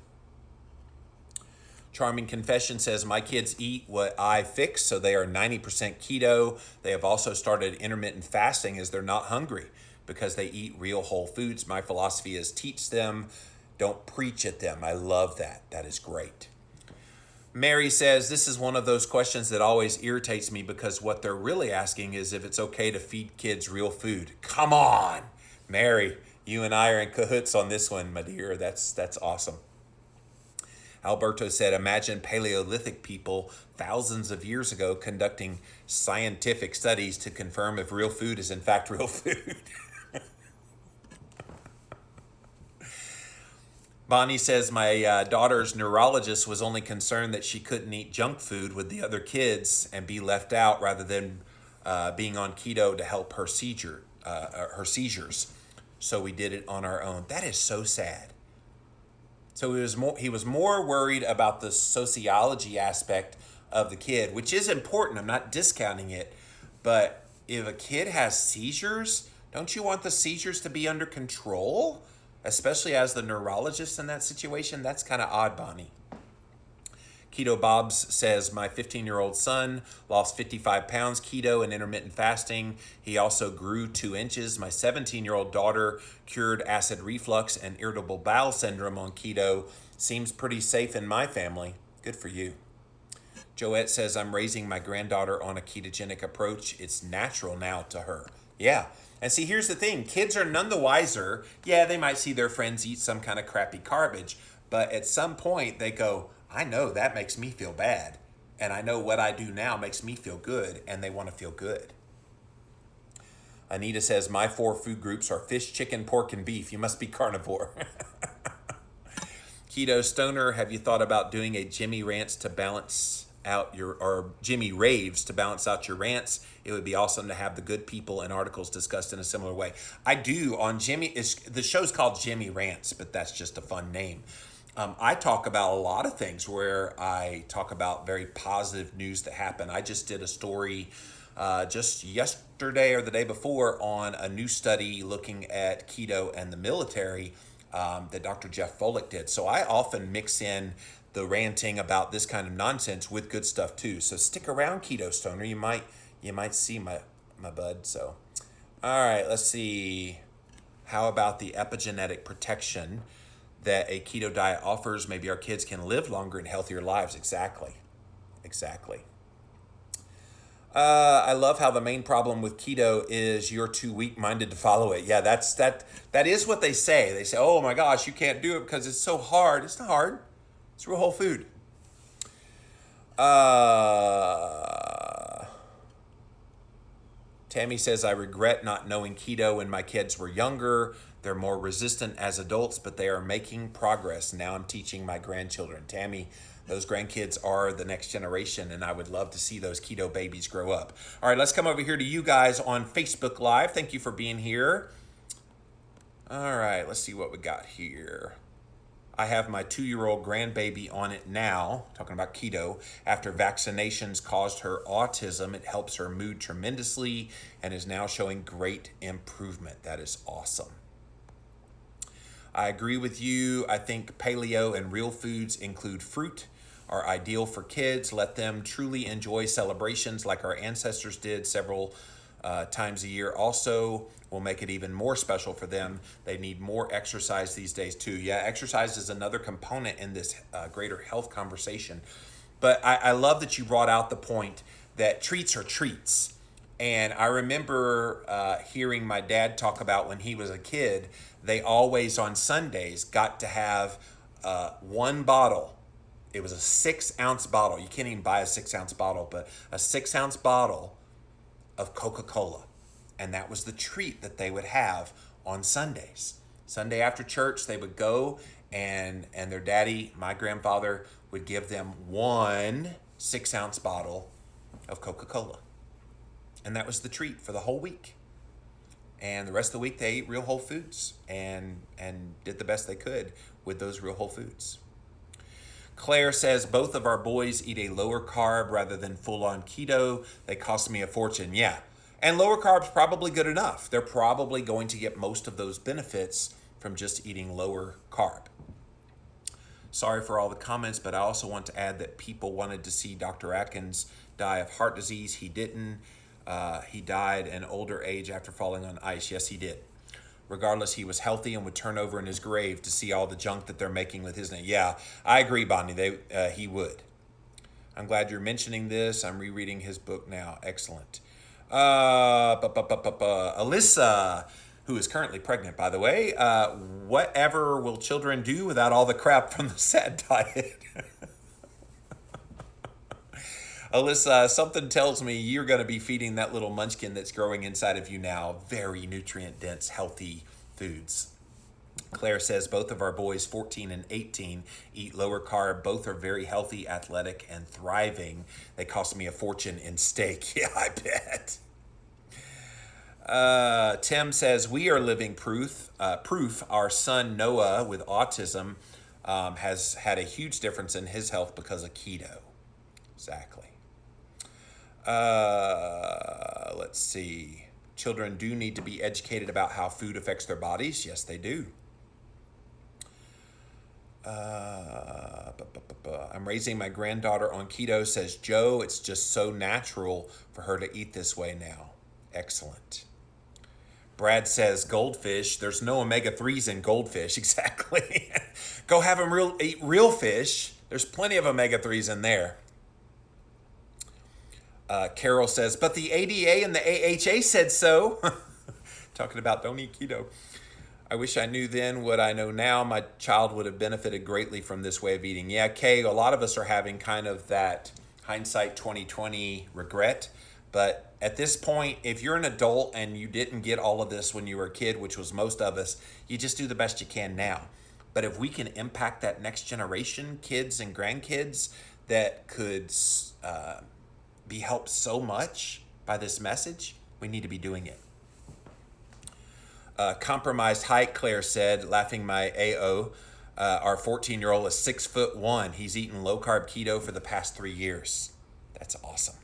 Charming Confession says, my kids eat what I fix, so they are 90% keto. They have also started intermittent fasting as they're not hungry because they eat real whole foods. My philosophy is teach them, don't preach at them. I love that. That is great. Mary says, this is one of those questions that always irritates me, because what they're really asking is if it's okay to feed kids real food. Come on, Mary, you and I are in cahoots on this one, my dear. That's awesome. Alberto said, imagine Paleolithic people thousands of years ago conducting scientific studies to confirm if real food is in fact real food. Bonnie says, my daughter's neurologist was only concerned that she couldn't eat junk food with the other kids and be left out, rather than being on keto to help her seizures. So we did it on our own. That is so sad. So he was more worried about the sociology aspect of the kid, which is important. I'm not discounting it. But if a kid has seizures, don't you want the seizures to be under control? Especially as the neurologist in that situation? That's kind of odd, Bonnie. Keto Bobs says, my 15-year-old son lost 55 pounds keto and intermittent fasting. He also grew 2 inches. My 17-year-old daughter cured acid reflux and irritable bowel syndrome on keto. Seems pretty safe in my family. Good for you. Joette says, I'm raising my granddaughter on a ketogenic approach. It's natural now to her. Yeah. And see, here's the thing. Kids are none the wiser. Yeah, they might see their friends eat some kind of crappy garbage, but at some point they go, I know that makes me feel bad, and I know what I do now makes me feel good, and they want to feel good. Anita says, my 4 food groups are fish, chicken, pork, and beef. You must be carnivore. Keto Stoner, have you thought about doing a Jimmy Rants to balance out or Jimmy Raves to balance out your rants? It would be awesome to have the good people and articles discussed in a similar way. I do on the show's called Jimmy Rants, but that's just a fun name. I talk about a lot of things where I talk about very positive news that happen. I just did a story just yesterday or the day before on a new study looking at keto and the military that Dr. Jeff Folick did. So I often mix in the ranting about this kind of nonsense with good stuff too. So stick around, Keto Stoner. You might see my bud. So, all right, let's see. How about the epigenetic protection that a keto diet offers? Maybe our kids can live longer and healthier lives. Exactly. I love how the main problem with keto is you're too weak-minded to follow it. Yeah, that is what they say. They say, oh my gosh, you can't do it because it's so hard. It's not hard. It's real whole food. Tammy says, I regret not knowing keto when my kids were younger. They're more resistant as adults, but they are making progress. Now I'm teaching my grandchildren. Tammy, those grandkids are the next generation, and I would love to see those keto babies grow up. All right, let's come over here to you guys on Facebook Live. Thank you for being here. All right, let's see what we got here. I have my 2-year-old grandbaby on it now, talking about keto. After vaccinations caused her autism, it helps her mood tremendously and is now showing great improvement. That is awesome. I agree with you. I think paleo and real foods include fruit are ideal for kids. Let them truly enjoy celebrations like our ancestors did several times a year. Also will make it even more special for them. They need more exercise these days too. Yeah, exercise is another component in this greater health conversation. But I love that you brought out the point that treats are treats. And I remember hearing my dad talk about when he was a kid, they always on Sundays got to have one bottle. It was a 6-ounce bottle. You can't even buy a 6-ounce bottle, but a 6-ounce bottle of Coca-Cola. And that was the treat that they would have on Sundays. Sunday after church, they would go and their daddy, my grandfather, would give them one 6-ounce bottle of Coca-Cola. And that was the treat for the whole week. And the rest of the week, they ate real whole foods and did the best they could with those real whole foods. Claire says, both of our boys eat a lower carb rather than full-on keto. They cost me a fortune. Yeah. And lower carb's probably good enough. They're probably going to get most of those benefits from just eating lower carb. Sorry for all the comments, but I also want to add that people wanted to see Dr. Atkins die of heart disease. He didn't. He died an older age after falling on ice. Yes, he did. Regardless, he was healthy and would turn over in his grave to see all the junk that they're making with his name. Yeah, I agree, Bonnie. He would. I'm glad you're mentioning this. I'm rereading his book now. Excellent. Alyssa, who is currently pregnant, by the way. Whatever will children do without all the crap from the sad diet? Alyssa, something tells me you're going to be feeding that little munchkin that's growing inside of you now very nutrient-dense, healthy foods. Claire says, both of our boys, 14 and 18, eat lower carb. Both are very healthy, athletic, and thriving. They cost me a fortune in steak. Yeah, I bet. Tim says, we are living proof. Our son, Noah, with autism, has had a huge difference in his health because of keto. Exactly. Let's see. Children do need to be educated about how food affects their bodies. Yes, they do. I'm raising my granddaughter on keto, says Joe. It's just so natural for her to eat this way now. Excellent. Brad says goldfish. There's no omega-3s in goldfish. Exactly. Go have them eat real fish. There's plenty of omega-3s in there. Carol says, but the ADA and the AHA said so. Talking about don't eat keto. I wish I knew then what I know now. My child would have benefited greatly from this way of eating. Yeah, Kay, a lot of us are having kind of that hindsight 2020 regret. But at this point, if you're an adult and you didn't get all of this when you were a kid, which was most of us, you just do the best you can now. But if we can impact that next generation, kids and grandkids, that could be helped so much by this message, we need to be doing it. Compromised height, Claire said, laughing my AO. Our 14-year-old is 6'1". He's eaten low-carb keto for the past 3 years. That's awesome.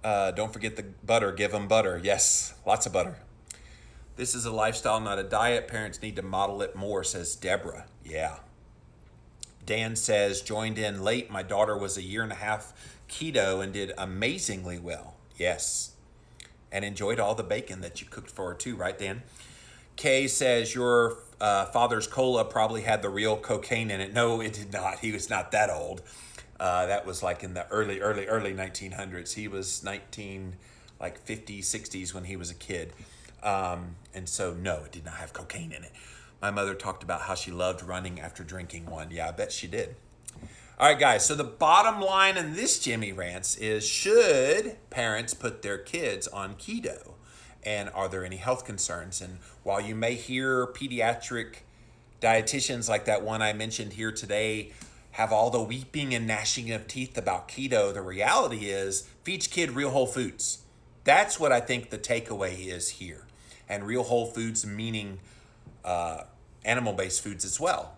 Don't forget the butter. Give them butter. Yes, lots of butter. This is a lifestyle, not a diet. Parents need to model it more, says Deborah. Yeah. Dan says, joined in late. My daughter was 1.5 years keto and did amazingly well. Yes. And enjoyed all the bacon that you cooked for her too, right, Dan? Kay says, your father's cola probably had the real cocaine in it. No, it did not. He was not that old. That was like in the early 1900s. He was 50s, 60s when he was a kid. And so, no, it did not have cocaine in it. My mother talked about how she loved running after drinking one. Yeah, I bet she did. All right, guys. So the bottom line in this Jimmy Rants is, should parents put their kids on keto? And are there any health concerns? And while you may hear pediatric dietitians like that one I mentioned here today have all the weeping and gnashing of teeth about keto, the reality is feed your kid real whole foods. That's what I think the takeaway is here. And real whole foods meaning animal-based foods as well.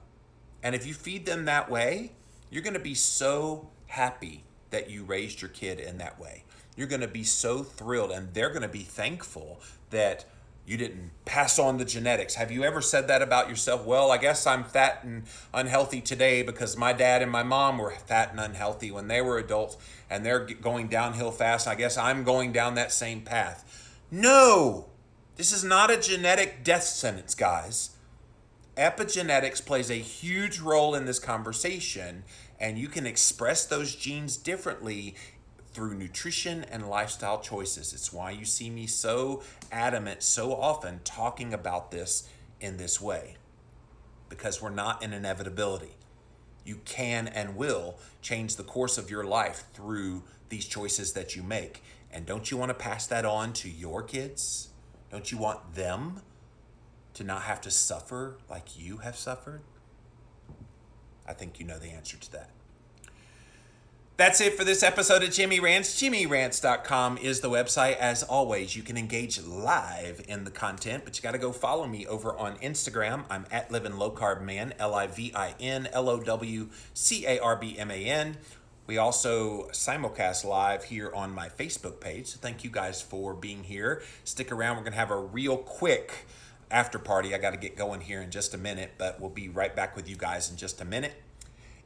And if you feed them that way, you're going to be so happy that you raised your kid in that way. You're going to be so thrilled, and they're going to be thankful that you didn't pass on the genetics. Have you ever said that about yourself? Well, I guess I'm fat and unhealthy today because my dad and my mom were fat and unhealthy when they were adults, and they're going downhill fast. I guess I'm going down that same path. No, this is not a genetic death sentence, guys. Epigenetics plays a huge role in this conversation, and you can express those genes differently through nutrition and lifestyle choices. It's why you see me so adamant so often talking about this in this way, because we're not an inevitability. You can and will change the course of your life through these choices that you make. And don't you want to pass that on to your kids? Don't you want them to not have to suffer like you have suffered? I think you know the answer to that. That's it for this episode of Jimmy Rants. JimmyRants.com is the website. As always, you can engage live in the content, but you got to go follow me over on Instagram. I'm at Living Low Carb Man, LIVINLOWCARBMAN. We also simulcast live here on my Facebook page. So thank you guys for being here. Stick around. We're going to have a real quick after party. I got to get going here in just a minute, but we'll be right back with you guys in just a minute.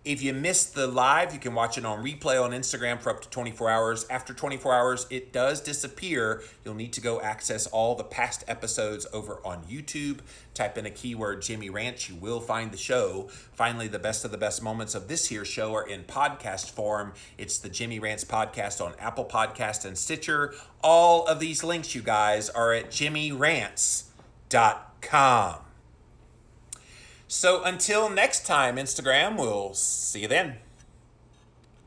If you missed the live, you can watch it on replay on Instagram for up to 24 hours. After 24 hours, it does disappear. You'll need to go access all the past episodes over on YouTube. Type in a keyword, Jimmy Rants. You will find the show. Finally, the best of the best moments of this here show are in podcast form. It's the Jimmy Rants podcast on Apple Podcast and Stitcher. All of these links, you guys, are at jimmyrants.com. So until next time, Instagram, we'll see you then.